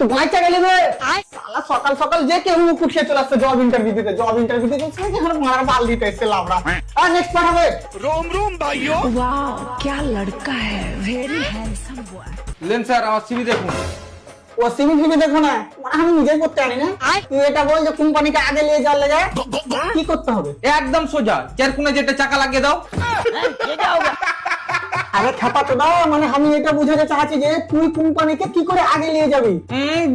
তো গাইচা গেলি রে শালা সকাল সকাল যে কেউ কুঠিয়ে চলে আসছে জব ইন্টারভিউ দিতে চলছে এখন মারা বাল দিতে এসে লাভরা আর নেক্সট পাঠাবে रोम रोम भाइयों वाह क्या लड़का है very handsome boy lane sir আমার সিভি দেখুন। ও সিভি ফিভি দেখো না মানে আমি নিজেই করতে জানি না তুই এটা বল যে কোম্পানিকে আগে নিয়ে যাওয়ার লেগে কি করতে হবে একদম সোজা চার কোণে যেটা চাকা লাগিয়ে দাও। আরে খাপা তো দাও মানে আমি এটা বুঝাতে চাচ্ছি যে তুই কোম্পানিকে কি করে আগে নিয়ে যাবি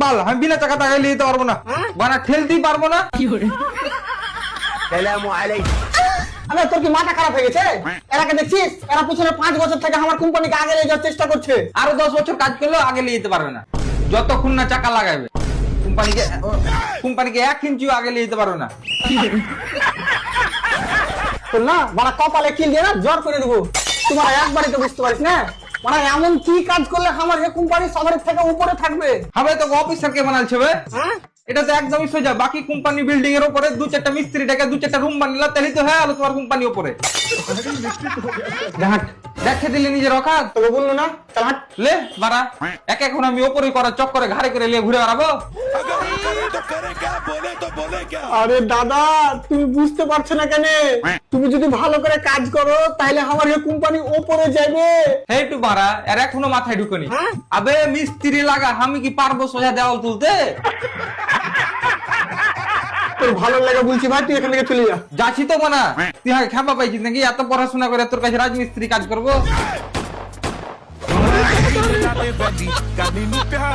বাল আমি বিনা চাকা টাকা নিয়ে যেতে পারবো না, বানা ঠেলতেই পারবো না। আরে তোর কি মাথা খারাপ হয়ে গেছে এরাকে দেখছিস এরা পিছনে 5 বছর থেকে আমার কোম্পানিকে আগে নিয়ে যাওয়ার চেষ্টা করছে আরো 10 বছর কাজ করলেও আগে নিয়ে যেতে পারবে না, যতক্ষণ না চাকা লাগাবে। কোম্পানিকে 1 ইঞ্চিও আগে নিয়ে যেতে পারবে না। শোন না মানে কপালে কিল দিয়ে না জ্বর করে দেবো তোমার একবারই তো বুঝতে পারিস না মানে এমন কি কাজ করলে আমার এই কোম্পানি সবার থেকে উপরে থাকবে হবে তো অফিসার কে বানালছে বে? এটা তো একদমই সোজা। বাকি কোম্পানি বিল্ডিং এর উপরে 2-4টা মিস্ত্রি ডেকে 2-4টা রুম বানালা তাহলে তো হ্যাঁ তোমার কোম্পানি উপরে। দেখ দেখে দিলে নিজের অকাত তোকে বললো না চল হাট লে বাড়া এক এখন আমি ওপরে করার চক্করে ঘাড়ে করে নিয়ে ঘুরে বেড়াবো। अगर ये करे तो करे क्या बोले क्या আরে দাদা তুমি বুঝতে পারছো না কেন তুমি যদি ভালো করে কাজ করো তাহলে আমার এই কোম্পানি উপরে যাবে হেই টু বাড়া এর এখনো মাথায় ঢুকেনি। আবে মিস্ত্রি লাগা আমি কি পারবো সোজা দেওয়াল তুলতে? তোর ভালো লাগে বলছি ভাই তুই এখান থেকে চলে যা যাচ্ছি তো মানা তুই হয় খাপা পাইছিস নাকি এত পড়াশোনা করে তোর কাছে রাজমিস্ত্রি কাজ করবো? प्यार